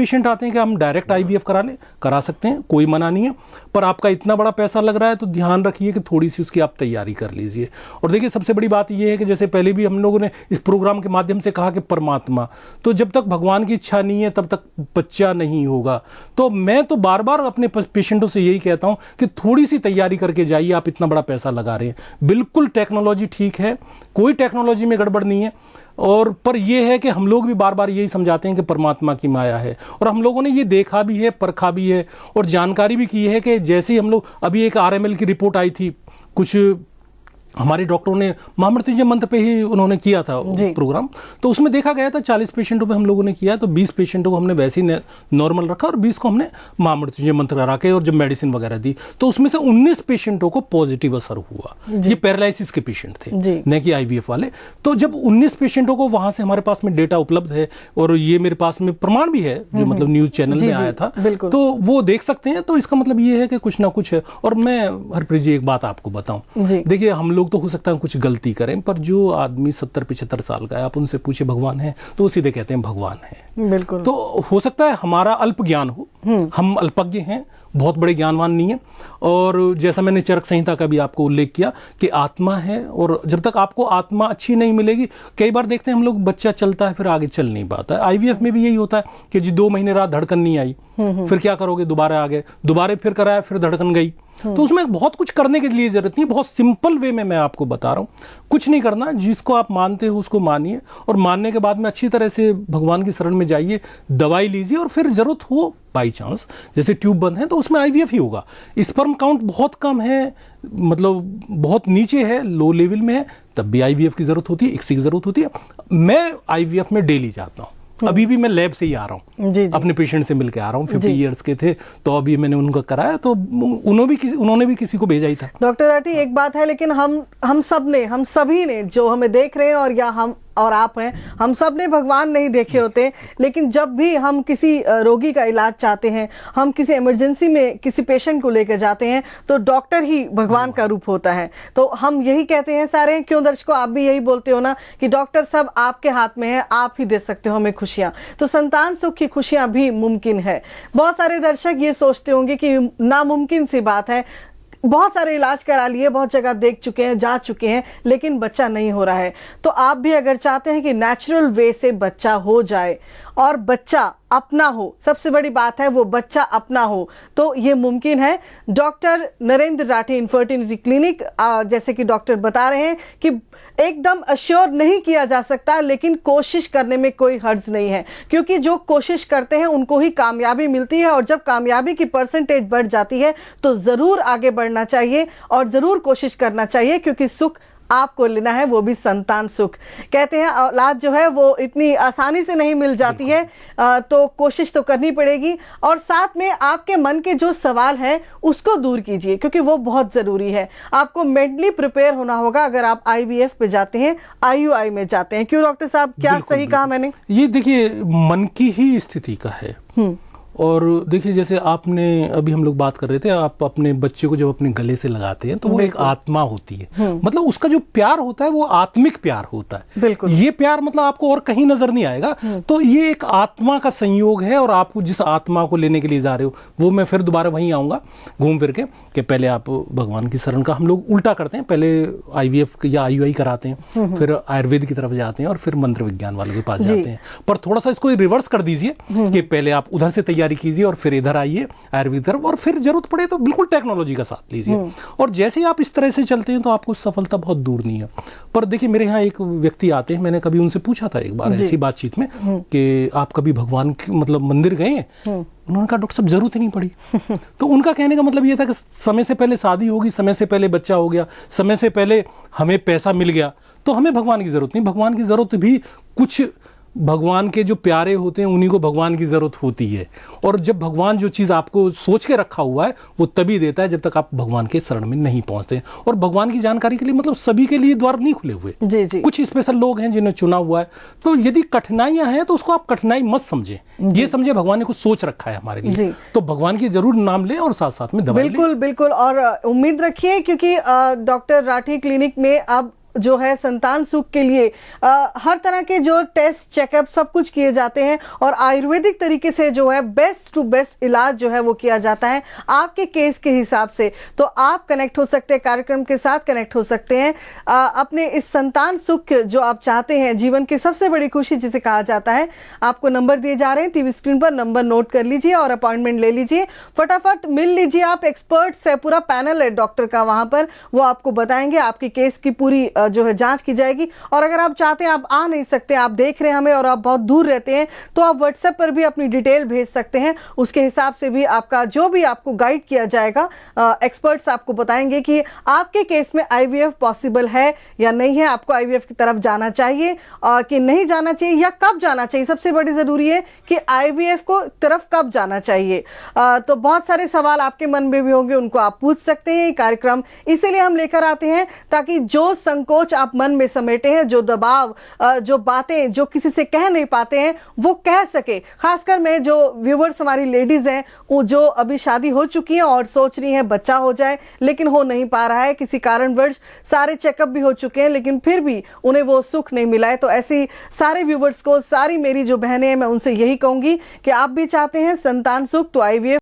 Patient आते हैं कि हम डायरेक्ट आईवीएफ करा सकते हैं, कोई मना नहीं है, पर आपका इतना बड़ा पैसा लग रहा है तो ध्यान रखिए कि थोड़ी सी उसकी आप तैयारी कर लीजिए। और देखिए सबसे बड़ी बात यह है कि जैसे पहले भी हम लोगों ने इस प्रोग्राम के माध्यम से कहा कि परमात्मा, तो जब तक भगवान की इच्छा नहीं है तब तक बच्चा नहीं होगा। तो मैं तो बार बार अपने पेशेंटों से यही कहता हूं कि थोड़ी सी तैयारी करके जाइए, आप इतना बड़ा पैसा लगा रहे हैं। बिल्कुल टेक्नोलॉजी ठीक है, कोई टेक्नोलॉजी में गड़बड़ नहीं है, और पर यह है कि हम लोग भी बार बार यही समझाते हैं कि परमात्मा की माया है, और हम लोगों ने ये देखा भी है, परखा भी है और जानकारी भी की है कि जैसे ही हम लोग, अभी एक आरएमएल की रिपोर्ट आई थी, कुछ हमारे डॉक्टरों ने महामृत्युंजय मंत्र पे ही उन्होंने किया था प्रोग्राम, तो उसमें देखा गया था 40 पेशेंटों पे हम लोगों ने किया, तो 20 पेशेंटों को हमने वैसे ही नॉर्मल रखा और 20 को हमने महामृत्युंजय मंत्र करा के और जब मेडिसिन वगैरह दी तो उसमें से 19 पेशेंटों को पॉजिटिव असर हुआ। ये पैरालिसिस के पेशेंट थे, न कि आईवीएफ वाले। तो जब 19 पेशेंटों को, वहां से हमारे पास में डेटा उपलब्ध है और ये मेरे पास में प्रमाण भी है जो मतलब न्यूज चैनल में आया था, तो वो देख सकते हैं। तो इसका मतलब ये है कि कुछ ना कुछ है। और मैं हरप्रीत जी एक बात आपको बताऊं, देखिए हम लोग तो हो सकता है कुछ गलती करें, पर जो आदमी 70-75 साल का है, आप उनसे पूछे भगवान है तो वो सीधे कहते हैं भगवान है। बिल्कुल। तो हो सकता है हमारा अल्प ज्ञान हो, हम अल्पज्ञ हैं, बहुत बड़े ज्ञानवान नहीं है। और जैसा मैंने चरक संहिता का भी आपको उल्लेख किया कि आत्मा है, और जब तक आपको आत्मा अच्छी नहीं मिलेगी, कई बार देखते हैं हम लोग बच्चा चलता है फिर आगे चल नहीं पाता है। आईवीएफ में भी यही होता है कि जी 2 महीने रात धड़कन नहीं आई, फिर क्या करोगे, दोबारा आ गए, दोबारा फिर कराया, फिर धड़कन गई। तो उसमें बहुत कुछ करने के लिए जरूरत नहीं, बहुत सिंपल वे में मैं आपको बता रहा हूँ। कुछ नहीं करना, जिसको आप मानते हो उसको मानिए, और मानने के बाद में अच्छी तरह से भगवान की शरण में जाइए, दवाई लीजिए, और फिर जरूरत हो बाई चांस जैसे ट्यूब बंद है तो उसमें आईवीएफ ही होगा। स्पर्म काउंट बहुत कम है, मतलब बहुत नीचे है, लो लेवल में है, तब भी आईवीएफ की जरूरत होती है, एक्सी की जरूरत होती है। मैं आईवीएफ में डेली जाता हूँ, अभी भी मैं लैब से ही आ रहा हूँ, अपने पेशेंट से मिलकर आ रहा हूँ। 50 इयर्स के थे तो अभी मैंने उनका कराया, तो उन्होंने भी किसी को भेजा ही था। डॉक्टर राठी, एक बात है, लेकिन हम सभी ने जो हमें देख रहे हैं और या हम और आप हैं, हम सब ने भगवान नहीं देखे होते, लेकिन जब भी हम किसी रोगी का इलाज चाहते हैं, हम किसी इमरजेंसी में किसी पेशेंट को लेकर जाते हैं, तो डॉक्टर ही भगवान का रूप होता है। तो हम यही कहते हैं सारे, क्यों दर्शकों आप भी यही बोलते हो ना कि डॉक्टर सब आपके हाथ में है, आप ही दे सकते हो हमें खुशियां। तो संतान सुख की खुशियां भी मुमकिन है। बहुत सारे दर्शक ये सोचते होंगे कि नामुमकिन सी बात है, बहुत सारे इलाज करा लिए, बहुत जगह देख चुके हैं, जा चुके हैं, लेकिन बच्चा नहीं हो रहा है। तो आप भी अगर चाहते हैं कि नेचुरल वे से बच्चा हो जाए और बच्चा अपना हो, सबसे बड़ी बात है वो बच्चा अपना हो, तो ये मुमकिन है। Doctor Narendra Rathi infertility clinic, जैसे कि डॉक्टर बता रहे हैं कि एकदम अश्योर नहीं किया जा सकता, लेकिन कोशिश करने में कोई हर्ज नहीं है, क्योंकि जो कोशिश करते हैं उनको ही कामयाबी मिलती है। और जब कामयाबी की परसेंटेज बढ़ जाती है तो जरूर आगे बढ़ना चाहिए और जरूर कोशिश करना चाहिए, क्योंकि सुख आपको लेना है, वो भी संतान सुख। कहते हैं औलाद जो है वो इतनी आसानी से नहीं मिल जाती है, तो कोशिश तो करनी पड़ेगी। और साथ में आपके मन के जो सवाल हैं उसको दूर कीजिए, क्योंकि वो बहुत ज़रूरी है। आपको मेंटली प्रिपेयर होना होगा अगर आप आईवीएफ पे जाते हैं, आईयूआई में जाते हैं। क्यों डॉक्टर साहब, क्या सही कहा मैंने? ये देखिए मन की ही स्थिति का है। और देखिए जैसे आपने अभी हम लोग बात कर रहे थे, आप अपने बच्चे को जब अपने गले से लगाते हैं तो वो एक आत्मा होती है, मतलब उसका जो प्यार होता है वो आत्मिक प्यार होता है। बिल्कुल। ये प्यार मतलब आपको और कहीं नजर नहीं आएगा। तो ये एक आत्मा का संयोग है, और आप जिस आत्मा को लेने के लिए जा रहे हो, वो मैं फिर दोबारा वहीं आऊंगा घूम फिर के, कि पहले आप भगवान की शरण का, हम लोग उल्टा करते हैं, पहले आईवीएफ या आईयूआई कराते हैं, फिर आयुर्वेद की तरफ जाते हैं और फिर मंत्र विज्ञान वालों के पास जाते हैं। पर थोड़ा सा इसको रिवर्स कर दीजिए कि पहले आप उधर से तैयारी कीजिए और फिर इधर आइए आयुर्वेद तरफ, और फिर जरूरत पड़े तो बिल्कुल टेक्नोलॉजी का साथ लीजिए। और जैसे ही आप इस तरह से चलते हैं तो आपको सफलता बहुत दूर नहीं है। पर देखिए मेरे यहाँ एक व्यक्ति आते हैं, मैंने कभी उनसे पूछा था एक बार ऐसी बातचीत में कि आप कभी भगवान मतलब मंदिर गए हैं? उन्होंने कहा डॉक्टर साहब जरूरत ही नहीं पड़ी। तो उनका कहने का मतलब ये था कि समय से पहले शादी होगी, समय से पहले बच्चा हो गया, समय से पहले हमें पैसा मिल गया, तो हमें भगवान की जरूरत नहीं। भगवान की जरूरत भी कुछ भगवान के जो प्यारे होते हैं उन्हीं को भगवान की जरूरत होती है। और जब भगवान जो चीज़ आपको सोच के रखा हुआ है वो तभी देता है जब तक आप भगवान के शरण में नहीं पहुंचते। और भगवान की जानकारी के लिए मतलब सभी के लिए द्वार नहीं खुले हुए, जी। कुछ स्पेशल लोग हैं जिन्हें चुना हुआ है। तो यदि कठिनाइयां हैं तो उसको आप कठिनाई मत समझें, ये समझे भगवान ने कुछ सोच रखा है हमारे लिए, तो भगवान की जरूर नाम लें और साथ साथ में दवाई बिल्कुल। और उम्मीद रखिए, क्योंकि डॉक्टर राठी क्लिनिक में अब जो है संतान सुख के लिए हर तरह के जो टेस्ट चेकअप सब कुछ किए जाते हैं और आयुर्वेदिक तरीके से जो है बेस्ट टू बेस्ट इलाज जो है वो किया जाता है आपके केस के हिसाब से। तो आप कनेक्ट हो सकते हैं, कार्यक्रम के साथ कनेक्ट हो सकते हैं, अपने इस संतान सुख जो आप चाहते हैं, जीवन की सबसे बड़ी खुशी जिसे कहा जाता है। आपको नंबर दिए जा रहे हैं टीवी स्क्रीन पर, नंबर नोट कर लीजिए और अपॉइंटमेंट ले लीजिए, फटाफट मिल लीजिए। आप एक्सपर्ट्स है, पूरा पैनल है डॉक्टर का वहां पर, वो आपको बताएंगे, आपकी केस की पूरी जो है जांच की जाएगी। और अगर आप चाहते हैं, आप आ नहीं सकते, आप देख रहे हैं हमें और आप बहुत दूर रहते हैं, तो आप व्हाट्सएप पर भी अपनी डिटेल भेज सकते हैं, उसके हिसाब से भी आपका जो भी आपको गाइड किया जाएगा। एक्सपर्ट्स आपको बताएंगे कि आपके केस में आईवीएफ पॉसिबल है या नहीं है, आपको आईवीएफ की तरफ जाना चाहिए कि नहीं जाना चाहिए, या कब जाना चाहिए। सबसे बड़ी जरूरी है कि आईवीएफ को तरफ कब जाना चाहिए। तो बहुत सारे सवाल आपके मन में भी होंगे, उनको आप पूछ सकते हैं। ये कार्यक्रम इसीलिए हम लेकर आते हैं ताकि जो संकोच आप मन में समेटे हैं, जो दबाव, जो बातें जो किसी से कह नहीं पाते हैं, वो कह सके। खासकर मैं जो व्यूवर्स हमारी लेडीज हैं, वो जो अभी शादी हो चुकी हैं और सोच रही हैं बच्चा हो जाए, लेकिन हो नहीं पा रहा है किसी कारणवश, सारे चेकअप भी हो चुके हैं लेकिन फिर भी उन्हें वो सुख नहीं मिला है। तो ऐसी सारे व्यूवर्स को, सारी मेरी जो बहनें हैं, मैं उनसे यही कहूंगी कि आप भी चाहते हैं संतान सुख, तो आईवीएफ